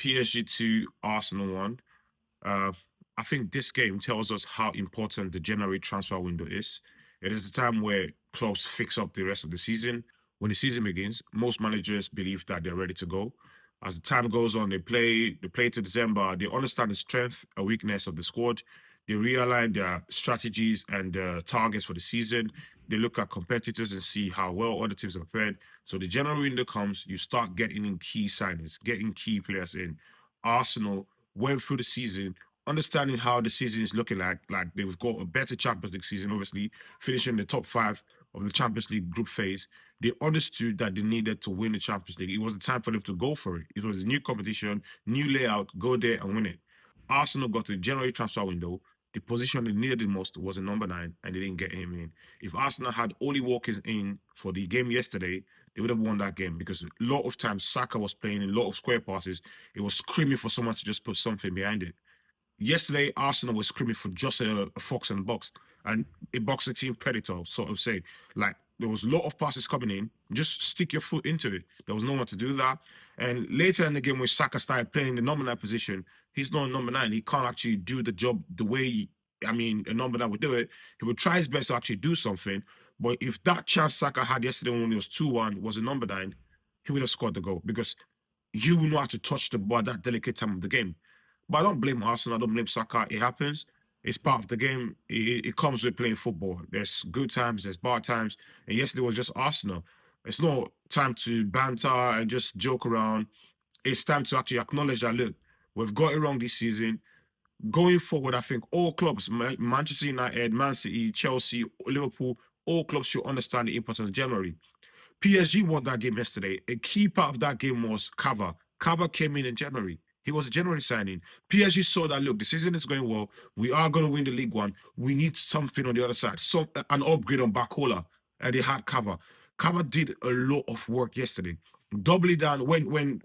PSG 2, Arsenal 1. Uh, I think this game tells us how important the January transfer window is. It is a time where clubs fix up the rest of the season. When the season begins, most managers believe that they're ready to go. As the time goes on, they play to December. They understand the strength and weakness of the squad. They realign their strategies and targets for the season. They look at competitors and see how well other teams are prepared. So the January window comes, you start getting in key signings, getting key players in. Arsenal went through the season, understanding how the season is looking like they've got a better Champions League season, obviously, finishing the top five of the Champions League group phase. They understood that they needed to win the Champions League. It was the time for them to go for it. It was a new competition, new layout, go there and win it. Arsenal got to the January transfer window. The position they needed the most was a number 9, and they didn't get him in. If Arsenal had Oli Walkers in for the game yesterday, they would have won that game because a lot of times Saka was playing a lot of square passes. It was screaming for someone to just put something behind it. Yesterday, Arsenal was screaming for just a fox in the box and a boxing team predator, sort of say. Like, there was a lot of passes coming in. Just stick your foot into it. There was no one to do that. And later in the game, when Saka started playing the number 9 position, he's not a number 9. He can't actually do the job the way, a number 9 would do it. He would try his best to actually do something. But if that chance Saka had yesterday when it was 2-1 was a number 9, he would have scored the goal because you will know how to touch the ball at that delicate time of the game. But I don't blame Arsenal. I don't blame Saka. It happens. It's part of the game. It comes with playing football. There's good times, there's bad times. And yesterday was just Arsenal. It's not time to banter and just joke around. It's time to actually acknowledge that, look, we've got it wrong this season. Going forward, I think all clubs, Manchester United, Man City, Chelsea, Liverpool, all clubs should understand the importance of January. PSG won that game yesterday. A key part of that game was Kava. Kava came in January. He was a January signing. PSG saw that, look, the season is going well. We are going to win the League One. We need something on the other side, an upgrade on Bakola. And they had Kava. Kava did a lot of work yesterday. Doubling down, when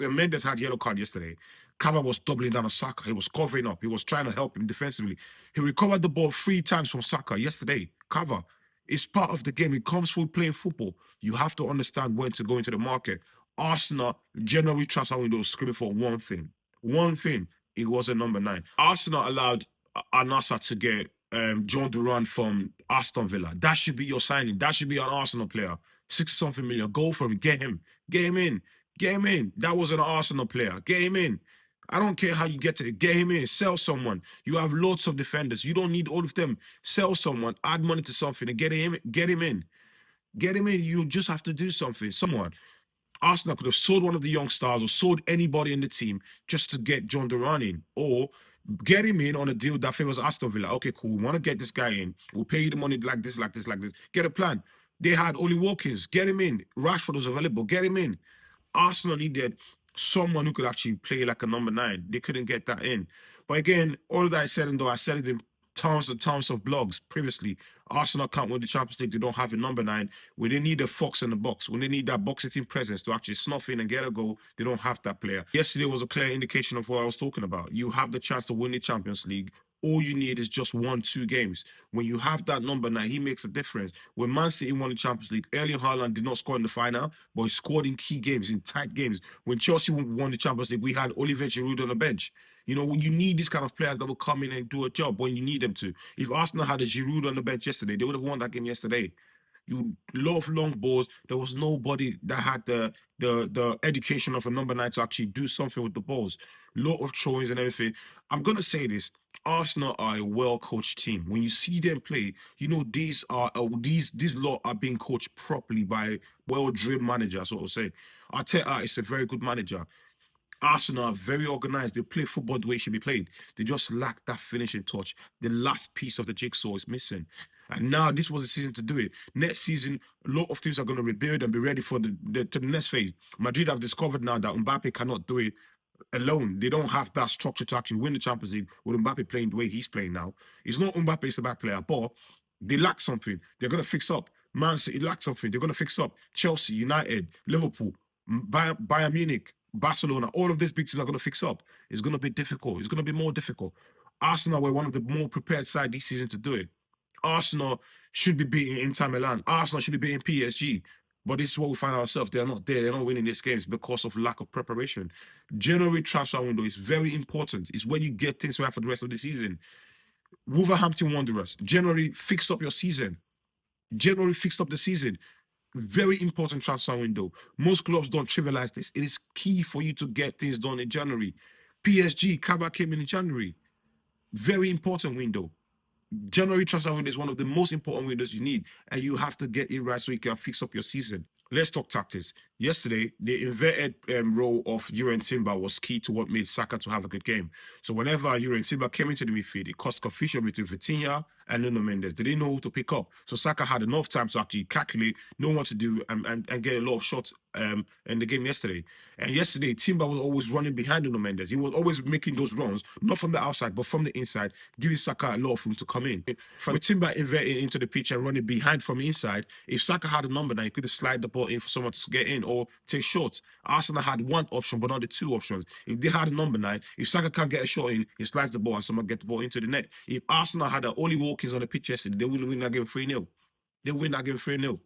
Mendes had yellow card yesterday, Kava was doubling down on Saka. He was covering up. He was trying to help him defensively. He recovered the ball 3 times from Saka yesterday. Kava. It's part of the game. It comes through playing football. You have to understand when to go into the market. Arsenal generally transfer window screaming for one thing. One thing. It was a number 9. Arsenal allowed Al-Nassr to get John Duran from Aston Villa. That should be your signing. That should be an Arsenal player. 60-something million. Go for him. Get him. Get him in. Get him in. That was an Arsenal player. Get him in. I don't care how you get it. Get him in. Sell someone. You have lots of defenders. You don't need all of them. Sell someone. Add money to something and get him in. Get him in. Get him in. You just have to do something. Someone. Arsenal could have sold one of the young stars or sold anybody in the team just to get John Duran in, or get him in on a deal that favors Aston Villa. Okay, cool. We want to get this guy in. We'll pay you the money like this, like this, like this. Get a plan. They had Oli Watkins. Get him in. Rashford was available. Get him in. Arsenal needed someone who could actually play like a number 9. They couldn't get that in. But again, all that I said, and though I said it in tons and tons of blogs previously, Arsenal can't win the Champions League. They don't have a number 9. When they need a fox in the box, when they need that boxing team presence to actually snuff in and get a goal, they don't have that player. Yesterday was a clear indication of what I was talking about. You have the chance to win the Champions League. All you need is just 1-2 games. When you have that number 9, he makes a difference. When Man City won the Champions League, Erling Haaland did not score in the final, but he scored in key games, in tight games. When Chelsea won the Champions League, we had Olivier Giroud on the bench. You know, when you need these kind of players that will come in and do a job when you need them to. If Arsenal had a Giroud on the bench yesterday, they would have won that game yesterday. You love long balls. There was nobody that had the education of a number 9 to actually do something with the balls. Lot of throw-ins and everything. I'm gonna say this: Arsenal are a well-coached team. When you see them play, you know these lot are being coached properly by well-drilled managers. What I'll say. Arteta is a very good manager. Arsenal are very organized. They play football the way it should be played. They just lack that finishing touch. The last piece of the jigsaw is missing. And now this was the season to do it. Next season, a lot of teams are going to rebuild and be ready for the next phase. Madrid have discovered now that Mbappe cannot do it alone. They don't have that structure to actually win the Champions League with Mbappe playing the way he's playing now. It's not Mbappe is the bad player, but they lack something. They're going to fix up. Man City lack something. They're going to fix up. Chelsea, United, Liverpool, Bayern Munich, Barcelona, all of these big teams are going to fix up. It's going to be difficult. It's going to be more difficult. Arsenal were one of the more prepared side this season to do it. Arsenal should be beating Inter Milan. Arsenal should be beating PSG. But this is what we find ourselves. They're not there. They're not winning these games because of lack of preparation. January transfer window is very important. It's when you get things right for the rest of the season. Wolverhampton Wanderers, January, fix up your season. January fixed up the season. Very important transfer window. Most clubs don't trivialize this. It is key for you to get things done in January. PSG, Kaba came in January. Very important window. January transfer window is one of the most important windows you need, and you have to get it right so you can fix up your season. Let's talk tactics. Yesterday, the inverted role of Yuri Timber was key to what made Saka to have a good game. So whenever Yuri Timber came into the midfield, it caused confusion between Vitinha and Nuno Mendes. They didn't know who to pick up. So Saka had enough time to actually calculate, know what to do, and get a lot of shots in the game yesterday. And yesterday, Timber was always running behind Nuno Mendes. He was always making those runs, not from the outside, but from the inside, giving Saka a lot of room to come in. With Timber inverting into the pitch and running behind from inside, if Saka had a number 9, he could have slid the ball in for someone to get in or take shots. Arsenal had one option, but not the two options. If they had a number 9, if Saka can't get a shot in, he slides the ball and someone get the ball into the net. If Arsenal had Oli Walkins on the pitch yesterday, they wouldn't win that game 3-0. They win that game 3-0.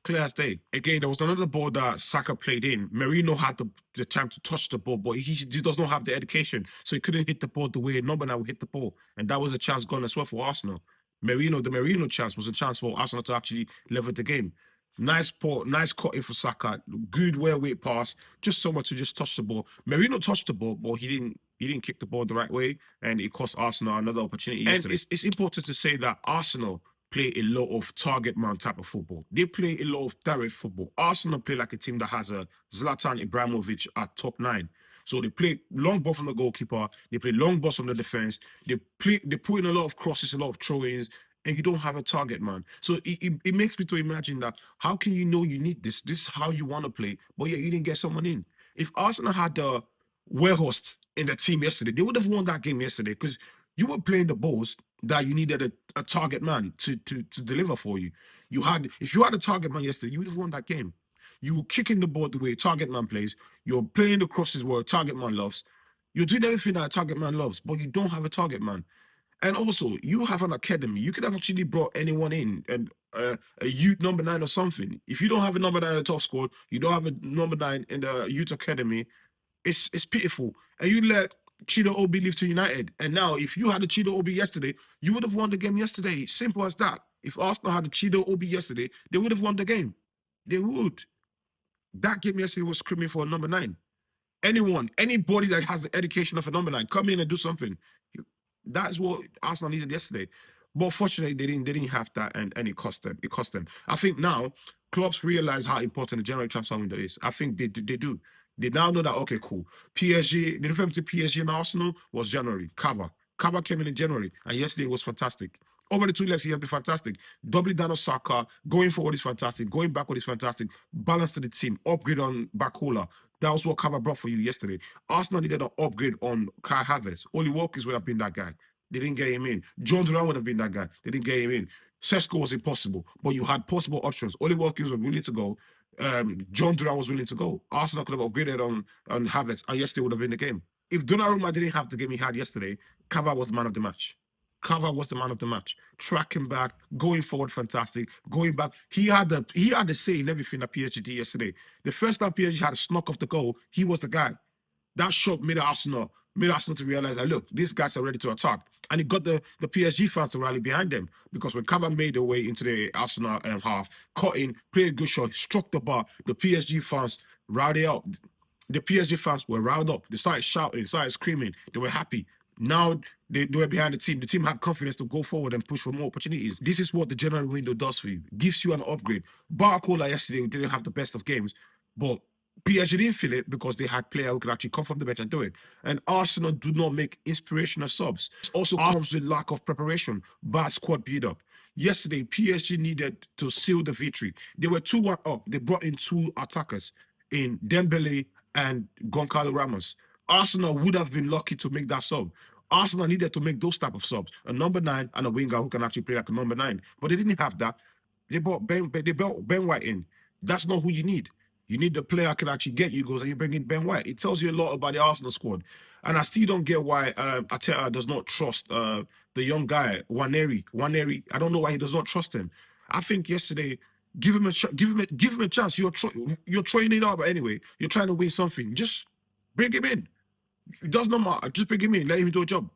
Clear as day. Again, there was another ball that Saka played in. Merino had the time to touch the ball, but he does not have the education, so he couldn't hit the ball the way number 9 would hit the ball. And that was a chance gone as well for Arsenal. The Merino chance was a chance for Arsenal to actually level the game. Nice cut in for Saka. Good weight pass. Just someone to just touch the ball. Merino touched the ball, but he didn't kick the ball the right way, and it cost Arsenal another opportunity. And it's important to say that Arsenal play a lot of target man type of football. They play a lot of direct football. Arsenal play like a team that has a Zlatan Ibrahimovic at top 9. So they play long ball from the goalkeeper. They play long balls from the defense. They put in a lot of crosses, a lot of throw-ins, and you don't have a target man. So it makes me to imagine that how can you know you need this? This is how you want to play, but yet you didn't get someone in. If Arsenal had the Weghorst in the team yesterday, they would have won that game yesterday because you were playing the balls that you needed a target man to deliver for you. If you had a target man yesterday, you would have won that game. You were kicking the ball the way a target man plays. You're playing the crosses where a target man loves. You're doing everything that a target man loves, but you don't have a target man. And also, you have an academy. You could have actually brought anyone in, and a youth number 9 or something. If you don't have a number 9 in the top squad, you don't have a number 9 in the youth academy, it's pitiful. And you let Chido Obi leave to United. And now, if you had a Chido Obi yesterday, you would have won the game yesterday. Simple as that. If Arsenal had a Chido Obi yesterday, they would have won the game. They would. That game yesterday was screaming for a number 9. Anybody that has the education of a number 9, come in and do something. That's what Arsenal needed yesterday. But fortunately, they didn't have that, and it cost them. I think now clubs realize how important the January transfer window is. I think they do. They now know that, okay, cool. PSG, the difference between PSG and Arsenal was January. Kava came in January, and yesterday was fantastic. Over the 2 legs, he has been fantastic. Doubling down on Saka, going forward is fantastic. Going backward is fantastic. Balance to the team. Upgrade on Bakola. That was what Kava brought for you yesterday. Arsenal needed an upgrade on Kai Havertz. Oli Walkins would have been that guy. They didn't get him in. John Duran would have been that guy. They didn't get him in. Sesko was impossible, but you had possible options. Oli Walkins was willing to go. John Duran was willing to go. Arsenal could have upgraded on Havertz, and yesterday would have been the game. If Donnarumma didn't have the game he had yesterday, Kava was the man of the match. Kava was the man of the match. Tracking back, going forward, fantastic. Going back, he had the say in everything that PSG did yesterday. The first time PSG had a snuck off the goal, he was the guy. That shot made Arsenal to realize that, look, these guys are ready to attack. And it got the PSG fans to rally behind them, because when Kava made their way into the Arsenal half, cut in, played a good shot, struck the bar, the PSG fans rallied up. The PSG fans were riled up. They started shouting, started screaming. They were happy. Now they were behind the team. The team had confidence to go forward and push for more opportunities. This is what the January window does for you. Gives you an upgrade. Barcola yesterday didn't have the best of games, but PSG didn't feel it because they had players who could actually come from the bench and do it. And Arsenal do not make inspirational subs. It also comes with lack of preparation, bad squad build-up. Yesterday, PSG needed to seal the victory. They were 2-1 up. They brought in 2 attackers in Dembele and Goncalo Ramos. Arsenal would have been lucky to make that sub. Arsenal needed to make those type of subs, a number 9 and a winger who can actually play like a number 9. But they didn't have that. They brought Ben White in. That's not who you need. You need the player who can actually get you goals, and you bring in Ben White. It tells you a lot about the Arsenal squad. And I still don't get why Arteta does not trust the young guy, Waneri. I don't know why he does not trust him. I think yesterday Give him a give him a chance. You're throwing it up anyway. You're trying to win something. Just bring him in. It does not matter. Just bring him in. Let him do a job.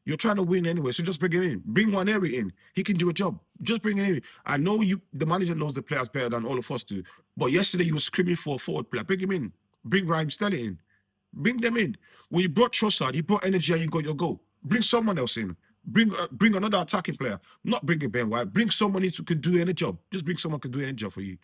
You're trying to win anyway, so just bring him in. Bring Waneri in. He can do a job. Just bring him in. I know the manager knows the players better than all of us do. But yesterday you were screaming for a forward player. Bring him in. Bring Raheem Sterling in. Bring them in. When you brought Trossard, you brought energy and you got your goal. Bring someone else in. Bring another attacking player. Not bring a Ben White. Bring someone who could do any job. Just bring someone who can do any job for you.